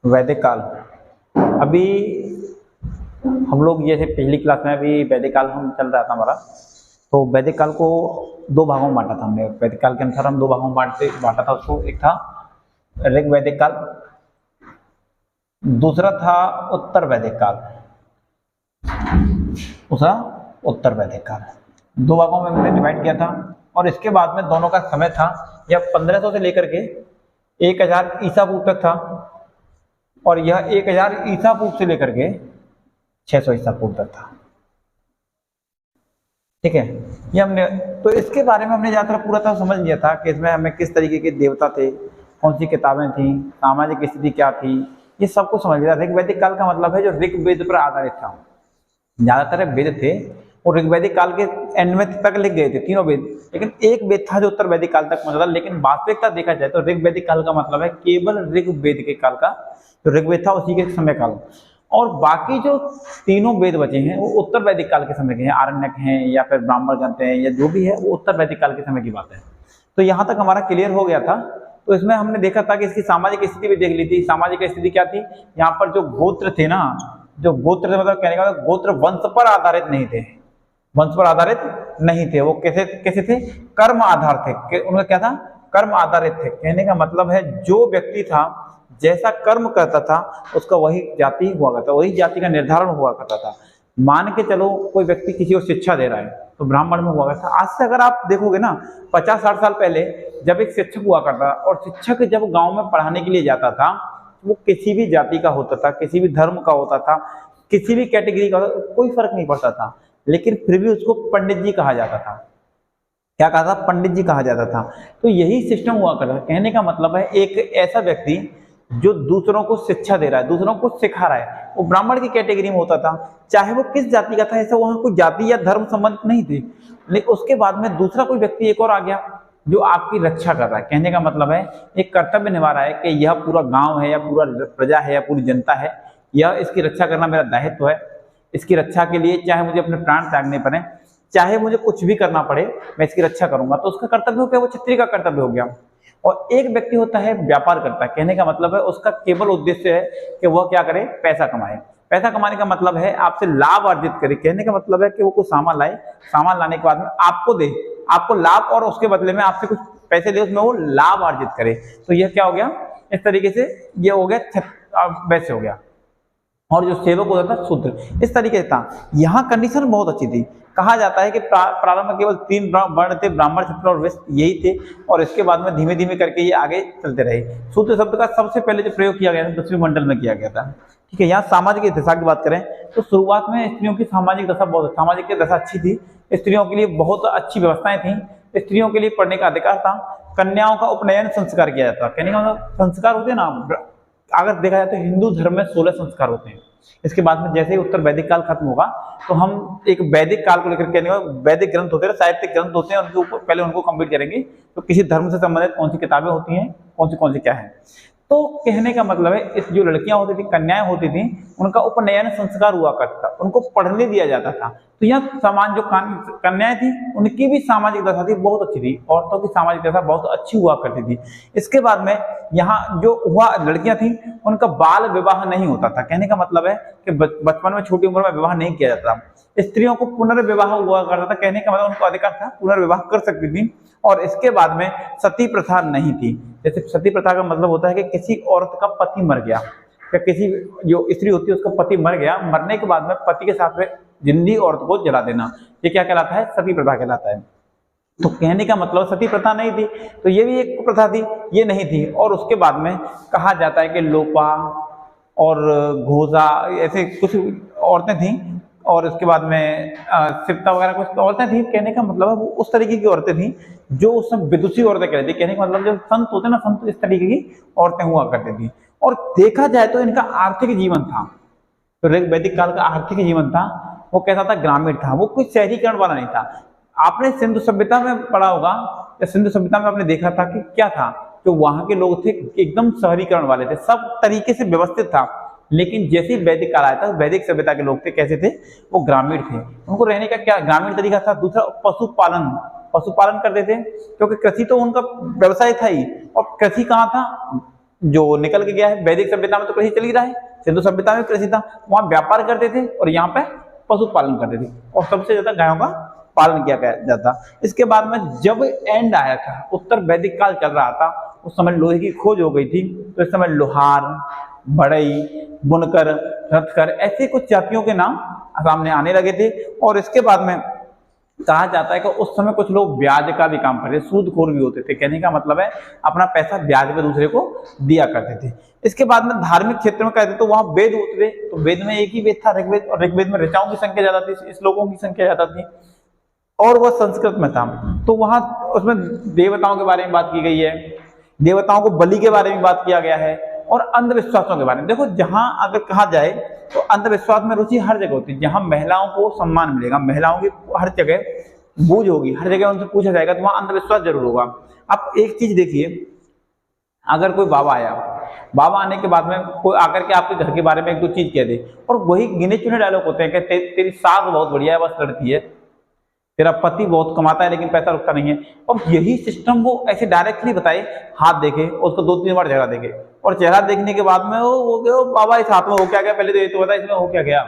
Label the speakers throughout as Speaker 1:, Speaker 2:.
Speaker 1: वैदिक काल। अभी हम लोग ये थे पिछली क्लास में, अभी वैदिक काल हम चल रहा था हमारा। तो वैदिक काल को दो भागों में बांटा था हमने। वैदिक काल के अनुसार हम दो भागों में बांटा था उसको। एक था ऋग वैदिक काल, दूसरा था उत्तर वैदिक काल। दूसरा उत्तर वैदिक काल, दो भागों में हमने डिवाइड किया था। और इसके बाद में दोनों का समय था यह 1500 से लेकर के 1000 ईसा पूर्व तक था, और यह 1000 ईसा पूर्व से लेकर के 600 ईसा पूर्व तक था। ठीक है, ये हमने तो इसके बारे में हमने ज़्यादातर पूरा तरह समझ लिया था कि इसमें हमें किस तरीके के देवता थे, कौन सी किताबें थी, सामाजिक स्थिति क्या थी, ये सब कुछ समझ लिया। ऋग वैदिक काल का मतलब है जो ऋग वेद पर आधारित था। ज्यादातर वेद थे वो ऋग वैदिक काल के एंड में तक लिख गए थे, तीनों वेद। लेकिन एक वेद था जो उत्तर वैदिक काल तक पहुंचा था। लेकिन वास्तविकता देखा जाए तो ऋग वैदिक काल का मतलब है केवल ऋग वेद के काल का, जो ऋग वेद था उसी के समय काल। और बाकी जो तीनों वेद बचे हैं वो उत्तर वैदिक काल के समय के हैं। आरण्यक हैं या फिर ब्राह्मण ग्रंथ हैं या जो भी है, वो उत्तर वैदिक काल के समय की बात है। तो यहाँ तक हमारा क्लियर हो गया था। तो इसमें हमने देखा था कि इसकी सामाजिक स्थिति भी देख ली थी। सामाजिक स्थिति क्या थी, यहाँ पर जो गोत्र थे ना, जो गोत्र थे मतलब कहने का गोत्र वंश पर आधारित नहीं थे, वंश पर आधारित नहीं थे। वो कैसे कैसे थे, कर्म आधार थे। उनका क्या था, कर्म आधारित थे। कहने का मतलब है जो व्यक्ति था जैसा कर्म करता था उसका वही जाति हुआ करता, वही जाति का निर्धारण हुआ करता था। मान के चलो कोई व्यक्ति किसी को शिक्षा दे रहा है तो ब्राह्मण में हुआ करता। आज से अगर आप देखोगे ना 50-60 साल पहले जब एक शिक्षक हुआ करता, और शिक्षक जब गांव में पढ़ाने के लिए जाता था, वो किसी भी जाति का होता था, किसी भी धर्म का होता था, किसी भी कैटेगरी का होता था, कोई फर्क नहीं पड़ता था। लेकिन फिर भी उसको पंडित जी कहा जाता था। क्या कहा था, पंडित जी कहा जाता था। तो यही सिस्टम हुआ करता था। कहने का मतलब है एक ऐसा व्यक्ति जो दूसरों को शिक्षा दे रहा है, दूसरों को सिखा रहा है, वो ब्राह्मण की कैटेगरी में होता था, चाहे वो किस जाति का था। ऐसा वहां कोई जाति या धर्म संबंध नहीं थे। लेकिन उसके बाद में दूसरा कोई व्यक्ति एक और आ गया जो आपकी रक्षा कर रहा है। कहने का मतलब है एक कर्तव्य निभा रहा है कि यह पूरा गांव है या पूरा प्रजा है या पूरी जनता है, यह इसकी रक्षा करना मेरा दायित्व है। इसकी रक्षा के लिए चाहे मुझे अपने प्राण त्यागने पड़े, चाहे मुझे कुछ भी करना पड़े, मैं इसकी रक्षा करूंगा। तो उसका कर्तव्य हो गया, वो क्षत्रिय का कर्तव्य हो गया। और एक व्यक्ति होता है व्यापार करता है। कहने का मतलब है उसका केवल उद्देश्य है कि वह क्या करे, पैसा कमाए। पैसा कमाने का मतलब है आपसे लाभ अर्जित करे। कहने का मतलब है कि वो कुछ सामान लाए, सामान लाने के बाद में आपको दे, आपको लाभ, और उसके बदले में आपसे कुछ पैसे दे, उसमें वो लाभ अर्जित करे। तो यह क्या हो गया, इस तरीके से ये हो गया, वैसे हो गया। और जो सेवक होता था शूद्र, इस तरीके से था। यहाँ कंडीशन बहुत अच्छी थी। कहा जाता है कि प्रारंभ में केवल 3 वर्ण थे, ब्राह्मण, क्षत्रिय और वैश्य, यही थे। और इसके बाद में धीमे धीमे करके ये आगे चलते रहे। शूद्र शब्द का सबसे पहले जो प्रयोग किया गया था 10वीं मंडल में किया गया था। ठीक है, यहाँ सामाजिक दशा की बात करें तो शुरुआत में स्त्रियों की सामाजिक दशा बहुत, सामाजिक दशा अच्छी थी। स्त्रियों के लिए बहुत अच्छी व्यवस्थाएं थी। स्त्रियों के लिए पढ़ने का अधिकार था। कन्याओं का उपनयन संस्कार किया जाता। कहने का मतलब संस्कार होते हैं ना, अगर देखा जाए तो हिंदू धर्म में 16 संस्कार होते हैं। इसके बाद में जैसे ही उत्तर वैदिक काल खत्म होगा तो हम एक वैदिक काल को लेकर के, वैदिक ग्रंथ होते हैं, साहित्यिक ग्रंथ होते हैं, उनके ऊपर पहले उनको कंप्लीट करेंगे। तो किसी धर्म से संबंधित कौन सी किताबें होती हैं, कौन सी क्या है। तो कहने का मतलब है इस जो लड़कियां होती थी, कन्याएं होती थी, उनका उपनयन संस्कार हुआ करता था, उनको पढ़ने दिया जाता था। तो यहाँ समान जो कन्याएं थी उनकी भी सामाजिक दशा थी बहुत अच्छी थी। औरतों की सामाजिक दशा बहुत अच्छी हुआ करती थी। इसके बाद में यहाँ जो हुआ, लड़कियां थी उनका बाल विवाह नहीं होता था। कहने का मतलब है कि बचपन में, छोटी उम्र में विवाह नहीं किया जाता। स्त्रियों को पुनर्विवाह हुआ करता था। कहने का मतलब उनको अधिकार था, पुनर्विवाह कर सकती थी। और इसके बाद में सती प्रथा नहीं थी। जैसे सती प्रथा का मतलब होता है कि किसी औरत का पति मर गया, या किसी जो स्त्री होती है उसका पति मर गया, मरने के बाद में पति के साथ में जिंदी औरत को जला देना, ये क्या कहलाता है, सती प्रथा कहलाता है। तो कहने का मतलब सती प्रथा नहीं थी, तो ये भी एक प्रथा थी, ये नहीं थी। और उसके बाद में कहा जाता है कि लोपा और घोषा ऐसे कुछ औरतें थीं। और उसके बाद में सिप्ता वगैरह कुछ औरतें थी। कहने का मतलब है वो उस तरीके की औरतें थी जो उस समय विदुषी औरतें कहती थी। कहने का मतलब जो संत होते ना, संत इस तरीके की औरतें हुआ करती थी। और देखा जाए तो इनका आर्थिक जीवन था, तो वैदिक काल का आर्थिक जीवन था वो कैसा था, ग्रामीण था। वो कोई शहरीकरण वाला नहीं था। आपने सिंधु सभ्यता में पढ़ा होगा, या सिंधु सभ्यता में आपने देखा था कि क्या था, जो वहां के लोग थे एकदम शहरीकरण वाले थे, सब तरीके से व्यवस्थित था। लेकिन जैसे ही वैदिक काल आया था, वैदिक सभ्यता के लोग थे कैसे थे, वो ग्रामीण थे। उनको रहने का क्या ग्रामीण तरीका था। दूसरा पशुपालन करते थे, क्योंकि कृषि तो उनका व्यवसाय था ही। और कृषि कहाँ था, जो निकल के गया है। वैदिक सभ्यता में तो कृषि चल ही रहा है, सिंधु सभ्यता में कृषि था, वहां व्यापार करते थे और यहाँ पे पशुपालन करते थे और सबसे ज्यादा गायों का पालन किया जाता। इसके बाद में जब एंड आया था, उत्तर वैदिक काल चल रहा था, उस समय लोहे की खोज हो गई थी, तो इस समय लोहार, बढ़ई, बुनकर, रथकर ऐसे कुछ जातियों के नाम सामने आने लगे थे। और इसके बाद में कहा जाता है कि उस समय कुछ लोग ब्याज का भी काम करते थे, सूदखोर भी होते थे। कहने का मतलब है अपना पैसा ब्याज पे दूसरे को दिया करते थे। इसके बाद में धार्मिक क्षेत्र में कहते तो वहां वेद होते थे, तो वेद में एक ही वेद था ऋग्वेद, और ऋग्वेद में ऋचाओं की संख्या ज्यादा थी, श्लोकों की संख्या ज्यादा थी, और वह संस्कृत में था। तो वहां उसमें देवताओं के बारे में बात की गई है, देवताओं को बलि के बारे में बात किया गया है, और अंधविश्वासों के बारे में। देखो जहां अगर कहा जाए तो अंधविश्वास में रुचि हर जगह होती है, जहां महिलाओं को सम्मान मिलेगा, महिलाओं की हर जगह बूझ होगी, हर जगह उनसे पूछा जाएगा, तो वहां अंधविश्वास जरूर होगा। अब एक चीज देखिए, अगर कोई बाबा आया, बाबा आने के बाद में कोई आकर के आपके घर के बारे में एक दो चीज कह दे, और वही गिने चुने डायलॉग होते हैं कि तेरी सास बहुत बढ़िया है, बस लड़ती है, तेरा पति बहुत कमाता है लेकिन पैसा रुकता नहीं है। और यही सिस्टम वो ऐसे डायरेक्टली बताए, हाथ देखे, उसको 2-3 बार चेहरा देखे, और चेहरा देखने के बाद में वो बाबा इस हाथ में हो क्या गया, पहले तो ये तो बता इसमें हो क्या गया।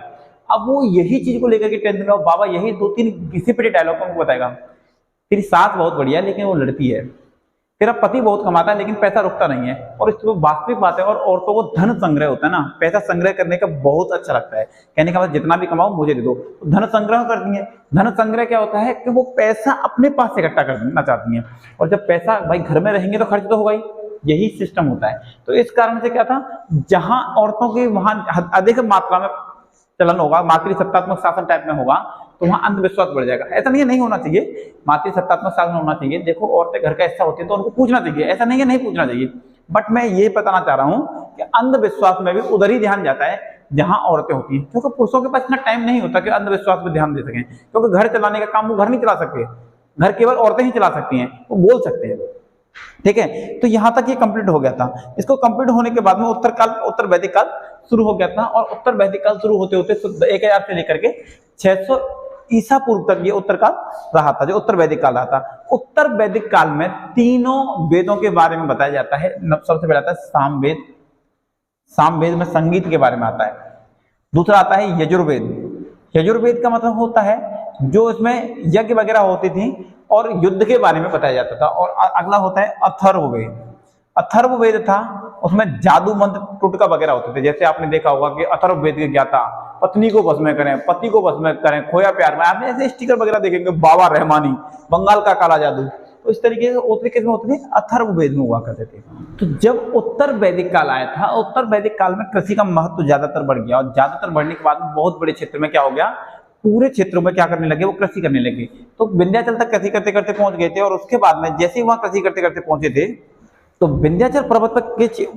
Speaker 1: अब वो यही चीज को लेकर के टेंशन में, बाबा यही 2-3 घिसे पिटे डायलॉग को बताएगा, तेरी सास बहुत बढ़िया है लेकिन वो लड़ती है, तेरा पति बहुत कमाता है लेकिन पैसा रुकता नहीं है। और इसमें वास्तविक बात है, और औरतों को धन संग्रह होता है ना, पैसा संग्रह करने का बहुत अच्छा लगता है। कहने का मतलब जितना भी कमाओ मुझे दे दो, तो धन संग्रह करती है। धन संग्रह क्या होता है कि वो पैसा अपने पास से इकट्ठा करना चाहती है, और जब पैसा भाई घर में रहेंगे तो खर्च तो होगा ही, यही सिस्टम होता है। तो इस कारण से क्या था, जहां औरतों की वहां अधिक मात्रा में चलन होगा, मातृसत्तात्मक शासन टाइप में होगा, तो वहां अंधविश्वास बढ़ जाएगा। ऐसा नहीं है नहीं होना चाहिए, मातृसत्तात्मक शासन होना चाहिए। देखो औरतें घर का हिस्सा होती है तो उनको पूछना चाहिए, ऐसा नहीं है नहीं पूछना चाहिए, बट मैं ये बताना चाह रहा हूं कि अंधविश्वास में भी उधर ही ध्यान जाता है जहां औरतें होती हैं, क्योंकि पुरुषों के पास इतना टाइम नहीं होता कि अंधविश्वास पर ध्यान दे सकें, क्योंकि घर चलाने का काम वो घर नहीं चला सकते, घर केवल औरतें ही चला सकती हैं, वो बोल सकते हैं। ठीक है, तो यहां तक ये कंप्लीट हो गया था। इसको कंप्लीट होने के बाद में उत्तर वैदिक काल शुरू हो गया था, और उत्तर वैदिक काल शुरू होते होते 1000 से लेकर के 600 ईसा पूर्व तक ये उत्तर काल रहा था, जो उत्तर वैदिक काल रहा था। उत्तर वैदिक काल में तीनों वेदों के बारे में बताया जाता है। सबसे पहले आता है सामवेद, सामवेद में संगीत के बारे में आता है। दूसरा आता है यजुर्वेद, यजुर्वेद का मतलब होता है जो इसमें यज्ञ वगैरह होती थी और युद्ध के बारे में बताया जाता था। और अगला होता है अथर्ववेद, अथर्ववेद था, उसमें जादू मंत्र टोटका वगैरह होते थे। जैसे आपने देखा होगा कि अथर्ववेद के ज्ञाता पत्नी को वश में करें, पति को वश में करें, खोया प्यार में, आपने ऐसे स्टिकर वगैरह देखेंगे, बाबा रहमानी, बंगाल का काला जादू, तो इस तरीके से उत्तर किस में होते थे, अथर्ववेद में हुआ करते थे। तो जब उत्तर वैदिक काल आया था, उत्तर वैदिक काल में कृषि का महत्व ज्यादातर बढ़ गया, और ज्यादातर बढ़ने के बाद में बहुत बड़े क्षेत्र में क्या हो गया, पूरे क्षेत्रों में क्या करने लगे, वो कृषि करने लगे। तो विंध्याचल तक कृषि करते करते पहुंच गए थे, और उसके बाद में जैसे ही वहां कृषि करते करते पहुंचे थे, तो विंध्याचल पर्वत पर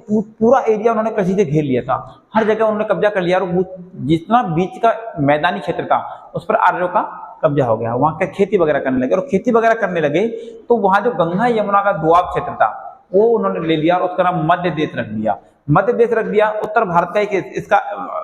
Speaker 1: पूरा एरिया उन्होंने कृषि से घेर लिया था, हर जगह उन्होंने कब्जा कर लिया, और जितना बीच का मैदानी क्षेत्र था उस पर आर्यों का कब्जा हो गया। वहां का खेती वगैरह करने लगे, और खेती वगैरह करने लगे तो वहां जो गंगा यमुना का दोआब क्षेत्र था वो उन्होंने ले लिया, और उसका नाम मध्य देश रख दिया। मध्य देश रख दिया, उत्तर भारत का एक इसका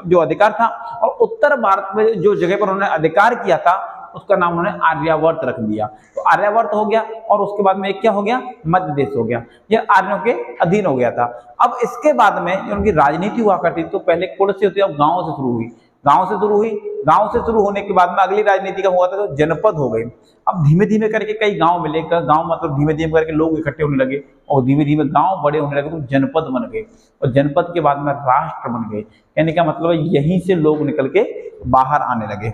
Speaker 1: जो अधिकार था, और उत्तर भारत में जो जगह पर उन्होंने अधिकार किया था उसका नाम उन्होंने आर्यावर्त रख दिया। तो आर्यावर्त हो गया, और उसके बाद में एक क्या हो गया, मध्य देश हो गया, यह आर्यों के अधीन हो गया था। अब इसके बाद में उनकी राजनीति हुआ करती थी, तो पहले कुल से होती, अब गांव से शुरू हुई, गांव से शुरू हुई, गांव से शुरू होने के बाद में अगली राजनीति का हुआ था तो जनपद हो गई। अब धीमे धीमे करके कई गांव मिले, गांव मतलब धीमे धीमे करके लोग इकट्ठे होने लगे, और धीमे धीमे गांव बड़े होने लगे तो जनपद बन गए, और जनपद के बाद में राष्ट्र बन गए। कहने का मतलब है यहीं से लोग निकल के बाहर आने लगे।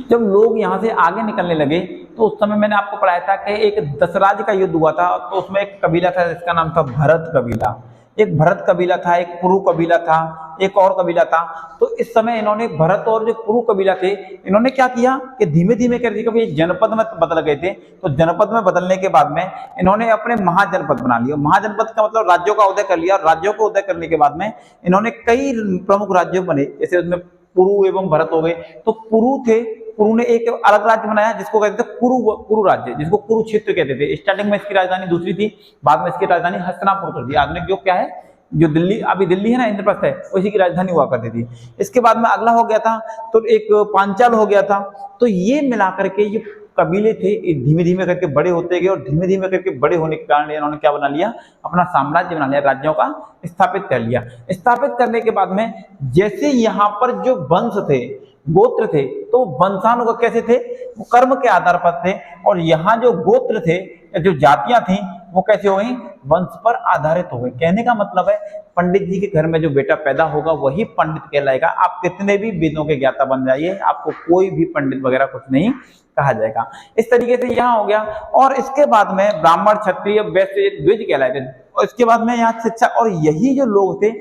Speaker 1: जब लोग यहाँ से आगे निकलने लगे तो उस समय मैंने आपको पढ़ाया था कि एक दशराज का युद्ध हुआ था, तो उसमें एक कबीला था जिसका नाम था भरत कबीला। एक भरत कबीला था, एक पुरु कबीला था, एक और कबीला था। तो इस समय इन्होंने भरत और जो पुरु कबीला थे, इन्होंने क्या किया कि धीमे धीमे करके कभी जनपद में बदल गए थे, तो जनपद में बदलने के बाद में इन्होंने अपने महाजनपद बना लिया। महाजनपद का मतलब राज्यों का उदय कर लिया, और राज्यों को उदय करने के बाद में इन्होंने कई प्रमुख राज्य बने, जैसे उसमें पुरु एवं भरत हो गए। तो पुरु थे, पुरु ने एक अलग राज्य बनाया जिसको कहते थे पुरु राज्य, जिसको कुरुक्षेत्र कहते थे। स्टार्टिंग में इसकी राजधानी दूसरी थी, बाद में इसकी राजधानी हस्तिनापुर कर दी। आधुनिक जो क्या है, जो दिल्ली, अभी दिल्ली है ना, इंद्रप्रस्थ है, उसी की राजधानी हुआ करती थी। इसके बाद में अगला हो गया था तो एक पांचाल हो गया था। तो ये मिलाकर के ये कबीले थे धीमे धीमे करके बड़े होते गए, और धीमे धीमे करके बड़े होने के कारण इन्होंने क्या बना लिया, अपना साम्राज्य बना लिया, राज्यों का स्थापित कर लिया। स्थापित करने के बाद में जैसे यहाँ पर जो वंश थे, गोत्र थे, तो वंशानुगत कैसे थे, वो कर्म के आधार पर थे, और यहाँ जो गोत्र थे, जो जातियां थी, वो कैसे हो गई, वंश पर आधारित हो गई। कहने का मतलब है पंडित जी के घर में जो बेटा पैदा होगा वही पंडित कहलाएगा। आप कितने भी वेदों के ज्ञाता बन जाइए, आपको कोई भी पंडित वगैरह कुछ नहीं कहा जाएगा। इस तरीके से यहाँ हो गया। और इसके बाद में ब्राह्मण, क्षत्रिय, वैश्य, द्विज कहलाए थे। और इसके बाद में यहाँ शिक्षा, और यही जो लोग थे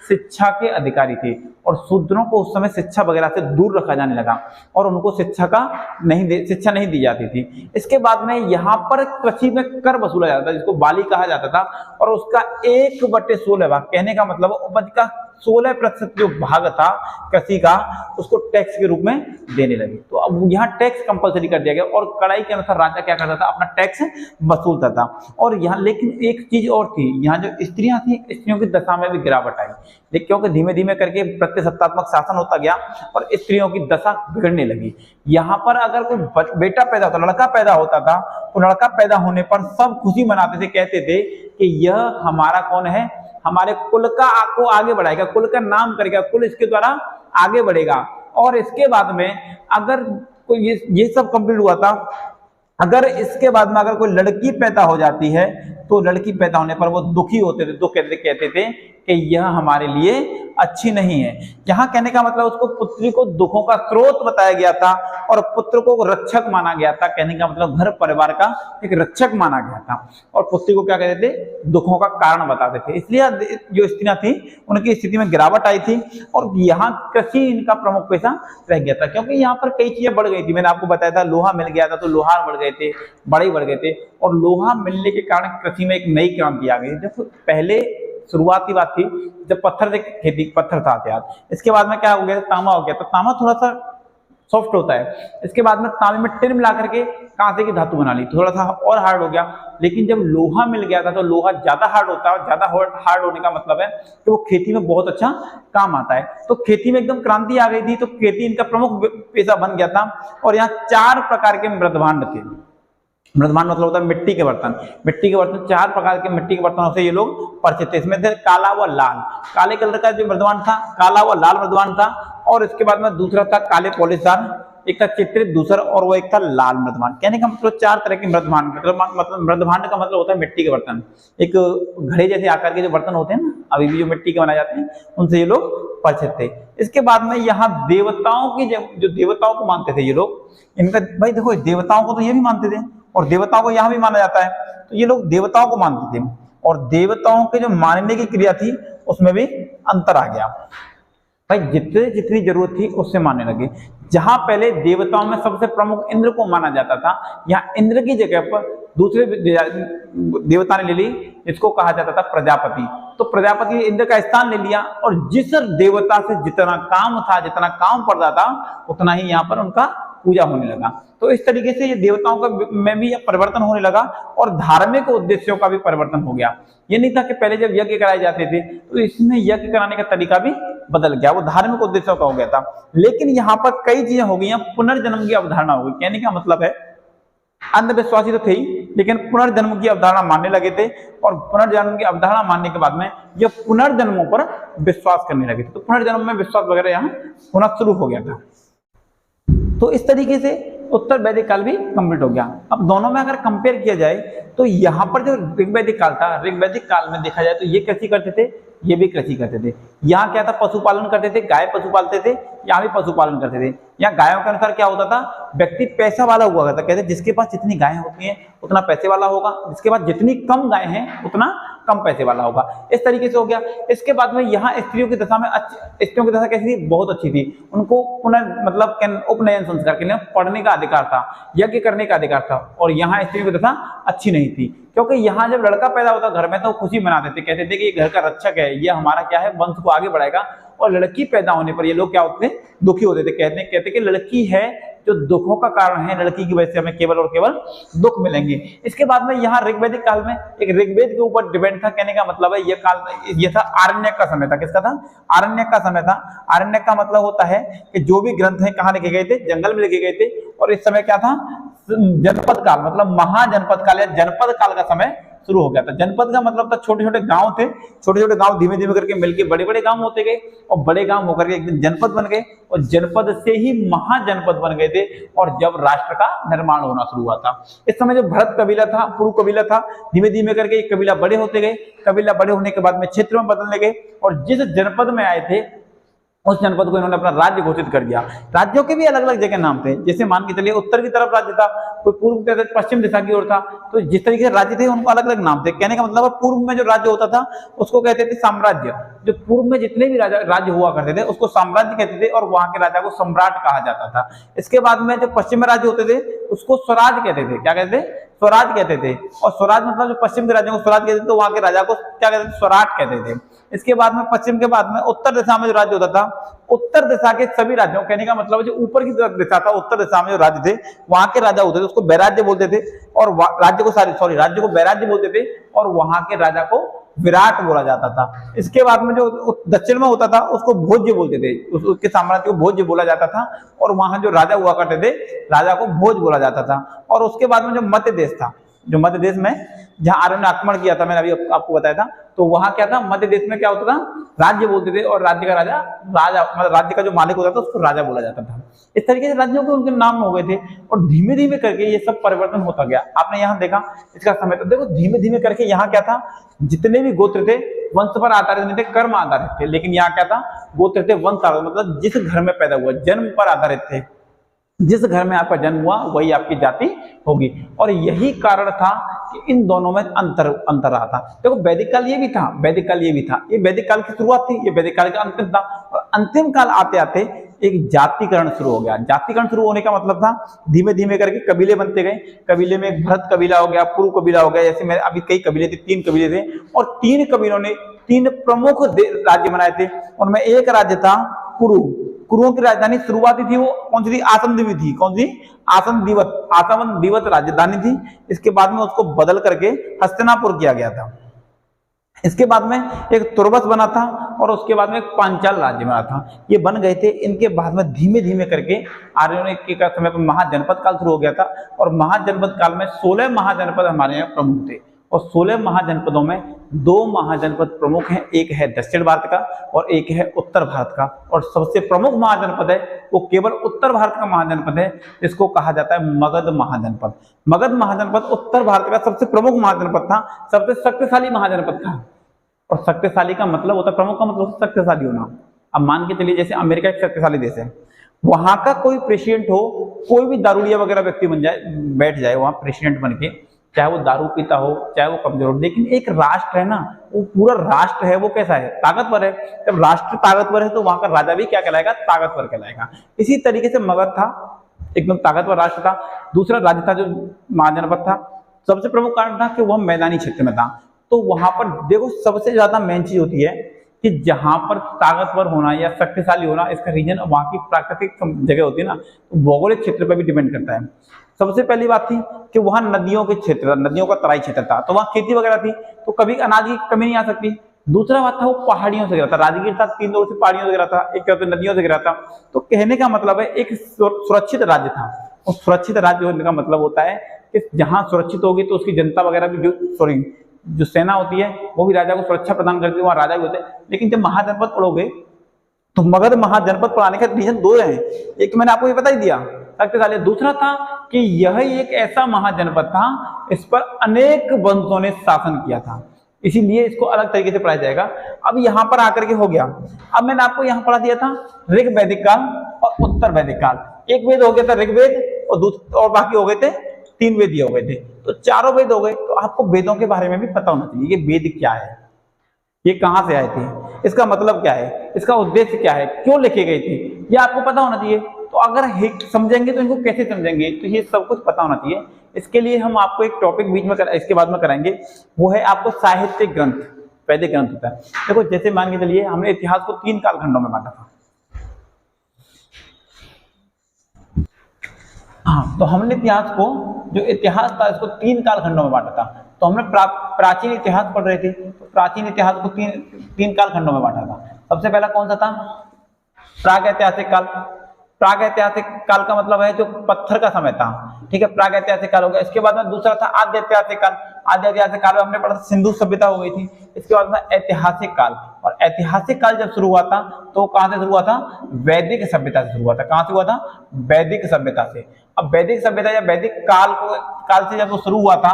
Speaker 1: शिक्षा के अधिकारी थे, और शूद्रों को उस समय शिक्षा वगैरह से दूर रखा जाने लगा, और उनको शिक्षा नहीं दी जाती थी। इसके बाद में यहाँ पर कृषि में कर वसूला जाता था, जिसको बाली कहा जाता था, और उसका 1/16 भाग, कहने का मतलब उपज का 16% जो भाग था कृषि का, उसको टैक्स के रूप में देने लगे। तो अब यहाँ टैक्स कंपलसरी कर दिया गया, और कड़ाई के अनुसार राजा क्या करता था, अपना टैक्स वसूलता था। और यहाँ लेकिन एक चीज और थी, यहाँ जो स्त्रियां थी, स्त्रियों की दशा में भी गिरावट आई, लेकिन क्योंकि धीमे धीमे करके प्रत्यसत्तात्मक शासन होता गया और स्त्रियों की दशा बिगड़ने लगी। यहाँ पर अगर कोई बेटा पैदा होता, लड़का पैदा होता था, तो लड़का पैदा होने पर सब खुशी मनाते थे, कहते थे कि यह हमारा कौन है, हमारे कुल का को आगे बढ़ाएगा, कुल का नाम करेगा, कुल इसके द्वारा आगे बढ़ेगा। और इसके बाद में अगर कोई ये सब कंप्लीट हुआ था, अगर इसके बाद में अगर कोई लड़की पैदा हो जाती है, तो लड़की पैदा होने पर वो दुखी होते थे, तो कहते थे कि यह हमारे लिए अच्छी नहीं है। यहाँ कहने का मतलब उसको पुत्री को दुखों का स्रोत बताया गया था, और पुत्र को रक्षक माना गया था। कहने का मतलब घर परिवार का एक रक्षक माना गया था, और पुत्री को क्या कहते थे, दुखों का कारण बताते थे। इसलिए जो स्त्रियां थी उनकी स्थिति में गिरावट आई थी, और यहाँ कृषि इनका प्रमुख पेशा रह गया था, क्योंकि यहाँ पर कई चीजें बढ़ गई थी। मैंने आपको बताया था लोहा मिल गया था, तो लोहार बढ़ गए थे, बड़े बढ़ गए थे, और लोहा मिलने के कारण कृषि में एक नई क्रांति आ गई। जब पहले शुरुआती बात थी जब पत्थर से खेती, पत्थर था हथियार, इसके बाद में क्या हो गया, तांबा हो गया। तो तांबा थोड़ा सा सॉफ्ट होता है, इसके बाद में तांबे में टिन मिला करके कांसे की धातु बना ली, थोड़ा सा और हार्ड हो गया। लेकिन जब लोहा मिल गया था, तो लोहा ज्यादा हार्ड होता है, और ज्यादा हार्ड होने का मतलब है कि वो खेती में बहुत अच्छा काम आता है। तो खेती में एकदम क्रांति आ गई थी, तो खेती इनका प्रमुख पेशा बन गया था। और यहाँ 4 प्रकार के मृदभांड थे। मृदभांड मतलब होता है मिट्टी के बर्तन। मिट्टी के बर्तन, 4 प्रकार के मिट्टी के बर्तनों से ये लोग परिचित थे। इसमें थे काला व लाल, काले कलर का जो मृदभांड था, काला व लाल मृदभांड था। और इसके बाद में दूसरा था काले पॉलिशदार, एक था चित्रित दूसरा, और वो एक था लाल मृदभांड। कहने का मतलब 4 तरह के मृदभांड, मतलब मृदभांड का मतलब होता है मिट्टी के बर्तन। एक घड़े जैसे आकार के जो बर्तन होते हैं ना, अभी भी जो मिट्टी के बनाए जाते हैं, उनसे ये लोग परिचित थे। इसके बाद में यहाँ देवताओं की, जो देवताओं को मानते थे ये लोग, इनका भाई देखो, देवताओं को तो ये भी मानते थे और देवताओं को यहाँ भी माना जाता है, तो ये लोग देवताओं को मानते थे, और देवताओं के जो मानने की क्रिया थी उसमें भी अंतर आ गया। भाई जितनी जरूरत थी उससे मानने लगे। जहां पहले देवताओं में सबसे प्रमुख इंद्र को माना जाता था, यहाँ इंद्र की जगह पर दूसरे देवता ने ले ली, जिसको कहा जाता था प्रजापति। तो प्रजापति ने इंद्र का स्थान ले लिया, और जिस देवता से जितना काम था, जितना काम पड़ता था, उतना ही यहाँ पर उनका पूजा होने लगा। तो इस तरीके से ये देवताओं का में भी परिवर्तन होने लगा, और धार्मिक उद्देश्यों का भी परिवर्तन हो गया। ये नहीं था कि पहले जब यज्ञ कराए जाते थे तो इसमें यज्ञ कराने का तरीका भी बदल गया, वो धार्मिक उद्देश्यों का हो गया था। लेकिन यहाँ पर कई चीजें हो गई, पुनर्जन्म की अवधारणा हो गई। कहने का मतलब है अंधविश्वासी तो थे ही, लेकिन पुनर्जन्म की अवधारणा मानने लगे थे, और पुनर्जन्म की अवधारणा मानने के बाद में ये पुनर्जन्मों पर विश्वास करने लगे थे। तो पुनर्जन्म में विश्वास वगैरह यहाँ होना शुरू हो गया था। तो इस तरीके से उत्तर वैदिक काल भी कंप्लीट हो गया। अब दोनों में अगर कंपेयर किया जाए, तो यहाँ पर जो ऋग्वैदिक काल था, ऋग्वैदिक काल में देखा जाए तो ये कृषि करते थे, ये भी कृषि करते थे। यहाँ क्या था, पशुपालन करते थे, गाय पशु पालते थे, यहाँ भी पशुपालन करते थे। यहाँ गायों के अनुसार क्या होता था, व्यक्ति पैसा वाला हुआ करता, कहते जिसके पास जितनी गायें होती हैं उतना पैसे वाला होगा, जिसके पास जितनी कम गायें हैं उतना कम पैसे वाला होगा। इस तरीके से हो गया। इसके बाद में यहाँ स्त्रियों की दशा में स्त्रियों की दशा कैसी थी, बहुत अच्छी थी। उनको मतलब उपनयन संस्कार के लिए पढ़ने का अधिकार था, यज्ञ करने का अधिकार था, और यहाँ स्त्रियों की दशा अच्छी नहीं थी, क्योंकि यहाँ जब लड़का पैदा होता घर में तो खुशी मनाते थे, कहते थे कि ये घर का रक्षक है, ये हमारा क्या है, वंश को आगे बढ़ाएगा। और लड़की पैदा होने पर ये लोग क्या होते थे, दुखी होते थे, कहते कि लड़की है जो दुखों का कारण है, लड़की की वजह से हमें केवल और केवल दुख मिलेंगे। इसके बाद में यहाँ ऋग्वैदिक काल में एक ऋग्वेद के ऊपर डिपेंड था। कहने का मतलब है ये था आरण्यक का समय था। किसका था, आरण्यक का समय था। आरण्यक का मतलब होता है कि जो भी ग्रंथ हैं कहाँ लिखे गए थे, जंगल में लिखे गए थे। और इस समय क्या था, जनपद काल मतलब महाजनपद काल या जनपद काल का समय शुरू हो गया था। जनपद का मतलब था छोटे छोटे गांव थे, छोटे छोटे गांव धीमे धीमे करके मिलके बड़े बड़े गांव होते गए और बड़े गांव होकर के एक दिन जनपद बन गए और जनपद से ही महाजनपद बन गए थे। और जब राष्ट्र का निर्माण होना शुरू हुआ था, इस समय जो भरत कबीला था, पुरु कबीला था, धीमे धीमे करके ये कबीला बड़े होते गए। कबीला बड़े होने के बाद में क्षेत्र में बदलने गए और जिस जनपद में आए थे उस जनपद को इन्होंने अपना राज्य घोषित कर दिया। राज्यों के भी अलग अलग जगह नाम थे, जैसे मान के चलिए उत्तर की तरफ राज्य था, कोई पूर्व की तरफ, पश्चिम दिशा की ओर था, तो जिस तरीके से राज्य थे उनको अलग अलग नाम थे। कहने का मतलब है पूर्व में जो राज्य होता था उसको कहते थे साम्राज्य, जो पूर्व में जितने भी राज्य हुआ करते थे उसको साम्राज्य कहते थे और वहां के राजा को सम्राट कहा जाता था। इसके बाद में जो पश्चिम में राज्य होते थे उसको स्वराज कहते थे। क्या कहते थे? स्वराज कहते थे। और स्वराज मतलब जो पश्चिम के राज्यों को स्वराज कहते थे तो वहां के राजा को क्या कहते थे? स्वराट कहते थे। इसके बाद में पश्चिम के बाद में उत्तर दिशा में जो राज्य होता था, उत्तर दिशा के सभी राज्यों, कहने का मतलब जो ऊपर की तरफ दिशा था उत्तर दिशा में जो राज्य थे वहां के राजा होते थे उसको बैराज्य बोलते थे और राज्य को बैराज्य बोलते थे और वहां के राजा को विराट बोला जाता था। इसके बाद में जो दक्षिण में होता था उसको भोज्य बोलते थे, उसके साम्राज्य को भोज्य बोला जाता था और वहां जो राजा हुआ करते थे राजा को भोज बोला जाता था। और उसके बाद में जो मध्य देश था, जो मध्य देश में जहां आर्यों ने आक्रमण किया था, मैंने अभी आपको बताया था, तो वहां क्या था? मध्य देश में क्या होता था? राज्य बोलते थे और राज्य का राजा मतलब राज्य का जो मालिक होता था उसको राजा बोला जाता था। इस तरीके से राज्यों के उनके नाम हो गए थे और धीमे धीमे करके ये सब परिवर्तन होता गया। आपने यहाँ देखा इसका समय, तो देखो धीमे धीमे करके यहाँ क्या था, जितने भी गोत्र थे वंश पर आधारित नहीं थे, कर्म आधारित थे, लेकिन यहाँ क्या था? गोत्र थे वंश आधारित, मतलब जिस घर में पैदा हुआ, जन्म पर आधारित थे। जिस घर में आपका जन्म हुआ वही आपकी जाति होगी। और यही कारण था कि इन दोनों में अंतर रहा था। देखो वैदिक काल ये भी था, वैदिक काल ये भी था, ये वैदिक काल की शुरुआत थी, ये वैदिक काल का अंतिम था। और अंतिम काल आते आते एक जातिकरण शुरू हो गया। जातिकरण शुरू होने का मतलब था धीमे धीमे करके कबीले बनते गए। कबीले में एक भरत कबीला हो गया, पुरु कबीला हो गया, जैसे मेरे अभी कई कबीले थे, 3 कबीले थे और 3 कबीलों ने 3 प्रमुख राज्य बनाए थे। उनमें एक राज्य था कुरु। कुरुओं की राजधानी शुरुआती थी वो कौन सी थी? आसमदीवत थी। कौन सी? आसमदीवत राजधानी थी। इसके बाद में उसको बदल करके हस्तिनापुर किया गया था। इसके बाद में एक तुर्बस बना था और उसके बाद में एक पांचाल राज्य बना था। ये बन गए थे। इनके बाद में धीमे धीमे करके आर्यों ने के समय पर महाजनपद काल शुरू हो गया था और महाजनपद काल में 16 महाजनपद हमारे यहाँ प्रमुख थे और 16 महाजनपदों में 2 महाजनपद प्रमुख हैं, एक है दक्षिण भारत का और एक है उत्तर भारत का। और सबसे प्रमुख महाजनपद है वो केवल उत्तर भारत का महाजनपद है, जिसको कहा जाता है मगध महाजनपद। मगध महाजनपद उत्तर भारत का सबसे प्रमुख महाजनपद था, सबसे शक्तिशाली महाजनपद था। और शक्तिशाली का मतलब होता है, प्रमुख का मतलब शक्तिशाली होना। अब मान के चलिए जैसे अमेरिका एक शक्तिशाली देश है, वहां का कोई प्रेसिडेंट हो, कोई भी दारूडिया वगैरह व्यक्ति बन जाए, बैठ जाए वहां प्रेसिडेंट बन के, चाहे वो दारू पीता हो चाहे वो कमजोर हो, लेकिन एक राष्ट्र है ना, वो पूरा राष्ट्र है, वो कैसा है? ताकतवर है। जब राष्ट्र ताकतवर है तो वहां का राजा भी क्या कहलाएगा? ताकतवर कहलाएगा। इसी तरीके से मगध था, एकदम ताकतवर राष्ट्र था। दूसरा राज्य था जो महाजनपद था, सबसे प्रमुख कारण था कि वह मैदानी क्षेत्र में था। तो वहां पर देखो सबसे ज्यादा मेन चीज होती है कि जहां पर ताकतवर होना या शक्तिशाली होना, इसका रीजन वहां की प्राकृतिक जगह होती है ना, तो भौगोलिक क्षेत्र पर भी डिपेंड करता है। सबसे पहली बात थी कि वहां नदियों के क्षेत्र था, नदियों का तराई क्षेत्र था, तो वहां खेती वगैरह थी, तो कभी अनाज की कमी नहीं आ सकती। दूसरा बात था वो पहाड़ियों से घिरा था, राजगीर था 3 ओर से पहाड़ियों से घिरा था, एक तरफ से नदियों से घिरा था। तो कहने का मतलब है एक सुरक्षित राज्य था। और सुरक्षित राज्य होने का मतलब होता है कि जहां सुरक्षित होगी तो उसकी जनता वगैरह भी जो सेना होती है वो भी राजा को सुरक्षा प्रदान करती है, वहां राजा भी होते हैं। लेकिन जब महाजनपद पढ़ोगे तो मगध महाजनपद पढ़ाने का रीजन 2 है। एक मैंने आपको ये बता ही दिया शक्तिशाली, दूसरा था कि यह एक ऐसा महाजनपद था इस पर अनेक वंशों ने शासन किया था, इसीलिए इसको अलग तरीके से पढ़ाया जाएगा। अब यहाँ पर आकर के हो गया, अब मैंने आपको यहाँ पढ़ा दिया था ऋग वैदिक काल और उत्तर वैदिक काल। एक वेद हो गया था ऋग्वेद और बाकी हो गए थे 3 वेद हो गए थे, तो 4 वेद हो गए। तो आपको वेदों के बारे में भी पता होना चाहिए, ये वेद क्या है, ये कहां से आए थे, इसका मतलब क्या है, इसका उद्देश्य क्या है, क्यों लिखे गए थे, ये आपको पता होना चाहिए। तो अगर समझेंगे तो इनको कैसे समझेंगे, तो ये सब कुछ पता होना चाहिए। इसके लिए हम आपको एक टॉपिक बीच में इसके बाद में कराएंगे, वो है आपको साहित्यिक ग्रंथ, वैदिक ग्रंथ होता है। देखो जैसे मान के चलिए हमने इतिहास को 3 कालखंडों में बांटा था। हाँ, तो हमने इतिहास को, जो इतिहास था इसको 3 कालखंडों में बांटा था। तो हमने प्राचीन इतिहास पढ़ रहे थे, तो प्राचीन इतिहास को 3 कालखंडों में बांटा था। सबसे पहला कौन सा था? प्राग ऐतिहासिक काल। प्रागैतिहासिक काल का मतलब है जो पत्थर का समय था, ठीक है, प्रागैतिहासिक काल हो गया। इसके बाद में दूसरा था आद्य ऐतिहासिक काल। आद्य ऐतिहासिक काल में हमने पढ़ा सिंधु सभ्यता हो गई थी। इसके बाद में ऐतिहासिक काल, और ऐतिहासिक काल जब शुरू हुआ था तो कहां से शुरू हुआ था? वैदिक सभ्यता से शुरू हुआ था। कहां से हुआ था? वैदिक सभ्यता से। अब वैदिक सभ्यता या वैदिक काल से जब वो शुरू हुआ था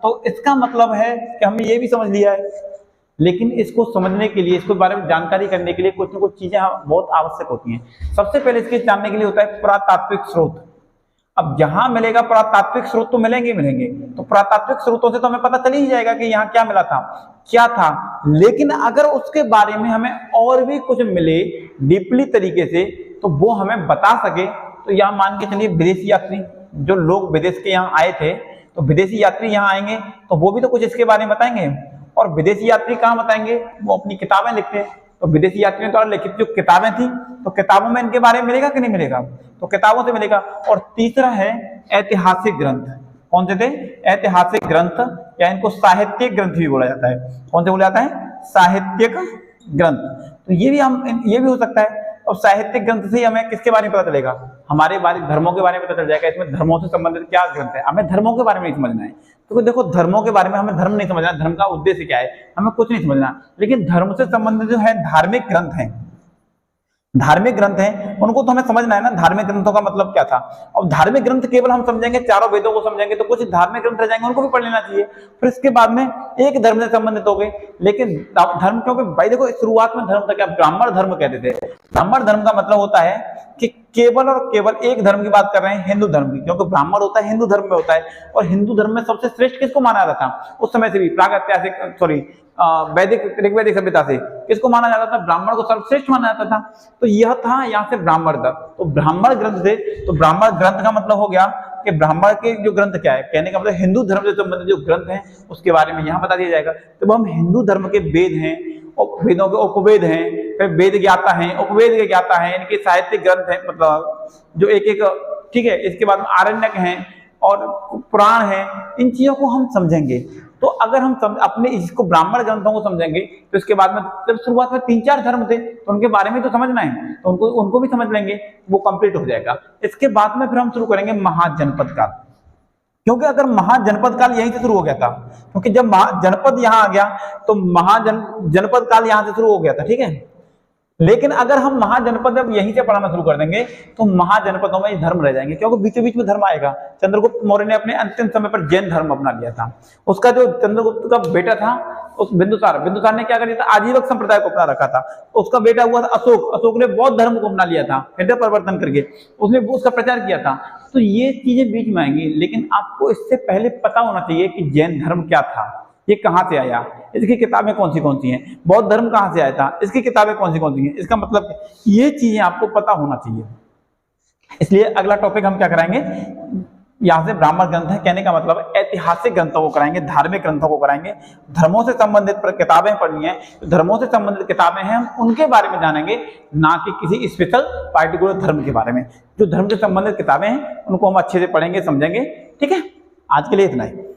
Speaker 1: तो इसका मतलब है कि हमने ये भी समझ लिया है, लेकिन इसको समझने के लिए, इसके बारे में जानकारी करने के लिए कुछ न कुछ चीजें बहुत आवश्यक होती हैं। सबसे पहले इसके जानने के लिए होता है पुरातात्विक स्रोत। अब जहां मिलेगा पुरातात्विक स्रोत तो मिलेंगे मिलेंगे, तो पुरातात्विक स्रोतों से तो हमें पता चल ही जाएगा कि यहाँ क्या मिला था, क्या था। लेकिन अगर उसके बारे में हमें और भी कुछ मिले डीपली तरीके से तो वो हमें बता सके, तो यहाँ मान के चलिए विदेशी यात्री, जो लोग विदेश के यहाँ आए थे, तो विदेशी यात्री यहाँ आएंगे तो वो भी तो कुछ इसके बारे में बताएंगे। और विदेशी यात्री कहाँ बताएंगे? वो अपनी किताबें लिखते हैं, तो विदेशी यात्रियों द्वारा लिखित जो किताबें थी तो किताबों में इनके बारे में मिलेगा कि नहीं मिलेगा? तो किताबों से मिलेगा। और तीसरा है ऐतिहासिक ग्रंथ। कौन से थे? ऐतिहासिक ग्रंथ, या इनको साहित्यिक ग्रंथ भी बोला जाता है। कौन से बोला जाता है? साहित्यिक ग्रंथ। तो ये भी हो सकता है। और साहित्यिक ग्रंथ से हमें किसके बारे में पता चलेगा? हमारे बारे धर्मों के बारे में पता चल जाएगा। इसमें धर्मों से संबंधित क्या ग्रंथ है, हमें धर्मों के बारे में नहीं समझना है। तो देखो, धर्मों के बारे में हमें धर्म नहीं समझना, धर्म का उद्देश्य क्या है हमें कुछ नहीं समझना, लेकिन धर्म से संबंधित जो है धार्मिक ग्रंथ हैं, धार्मिक ग्रंथ हैं, उनको तो हमें समझना है ना, धार्मिक ग्रंथों का मतलब क्या था। अब धार्मिक ग्रंथ केवल हम समझेंगे, चारों वेदों को समझेंगे तो कुछ धार्मिक ग्रंथ रह जाएंगे, उनको भी पढ़ लेना चाहिए। फिर इसके बाद में एक धर्म से संबंधित हो गए। लेकिन धर्म, क्योंकि भाई देखो शुरुआत में धर्म था क्या? ब्राह्मण धर्म कहते थे। ब्राह्मण धर्म का मतलब होता है कि केवल और केवल एक धर्म की बात कर रहे हैं, हिंदू धर्म की, क्योंकि ब्राह्मण होता है हिंदू धर्म में होता है। और हिंदू धर्म में सबसे श्रेष्ठ किसको माना जाता था उस समय से भी? प्रागैतिहासिक वैदिक ऋग्वैदिक सभ्यता से किसको माना जाता था? ब्राह्मण को सर्वश्रेष्ठ माना जाता था। तो यह था यहाँ से ब्राह्मण धर्म। तो ब्राह्मण ग्रंथ थे, तो ब्राह्मण ग्रंथ का मतलब हो गया कि ब्राह्मण के जो ग्रंथ क्या है, कहने का मतलब हिंदू धर्म से संबंधित जो ग्रंथ हैं उसके बारे में यहाँ बता दिया जाएगा। तो हम हिंदू धर्म के वेद हैं, वेदों के उपवेद हैं, फिर वेद ज्ञाता हैं, उपवेद के ज्ञाता हैं, इनके साहित्यिक ग्रंथ हैं, मतलब जो एक एक, ठीक है। इसके बाद आरण्यक हैं और पुराण हैं। इन चीजों को हम समझेंगे। तो अगर हम अपने इसको ब्राह्मण ग्रंथों को समझेंगे तो इसके बाद में जब शुरुआत में 3-4 धर्म थे तो उनके बारे में तो समझना है, तो उनको भी समझ लेंगे, वो कंप्लीट हो जाएगा। इसके बाद में फिर हम शुरू करेंगे महाजनपद काल, क्योंकि अगर महाजनपद काल यहीं से शुरू हो गया था, क्योंकि जब महाजनपद यहाँ आ गया तो जनपद काल यहाँ से शुरू हो गया था, ठीक है। लेकिन अगर हम महाजनपद जब यहीं से पढ़ाना शुरू कर देंगे तो महाजनपदों में धर्म रह जाएंगे, क्योंकि बीचों बीच में धर्म आएगा। चंद्रगुप्त मौर्य ने अपने अंतिम समय पर जैन धर्म अपना लिया था। उसका जो चंद्रगुप्त का बेटा था, उस बिंदुसार ने क्या कर लिया था? आजीवक संप्रदाय को अपना रखा था। उसका बेटा हुआ था अशोक ने बौद्ध धर्म को अपना लिया था, हृदय परिवर्तन करके उसने उसका प्रचार किया था। तो ये चीजें बीच में आएंगी, लेकिन आपको इससे पहले पता होना चाहिए कि जैन धर्म क्या था, ये कहाँ से आया, इसकी किताबें कौन सी हैं, बौद्ध धर्म कहाँ से आया था, इसकी किताबें कौन सी हैं, इसका मतलब ये चीजें आपको पता होना चाहिए। इसलिए अगला टॉपिक हम क्या कराएंगे, यहाँ से ब्राह्मण ग्रंथ है, कहने का मतलब ऐतिहासिक ग्रंथों को कराएंगे, धार्मिक ग्रंथों को कराएंगे। धर्मों से संबंधित किताबें पढ़नी है, धर्मों से संबंधित किताबें हैं, हम उनके बारे में जानेंगे, ना कि किसी स्पेशल पार्टिकुलर धर्म के बारे में। जो धर्म से संबंधित किताबें हैं उनको हम अच्छे से पढ़ेंगे, समझेंगे, ठीक है। आज के लिए इतना ही।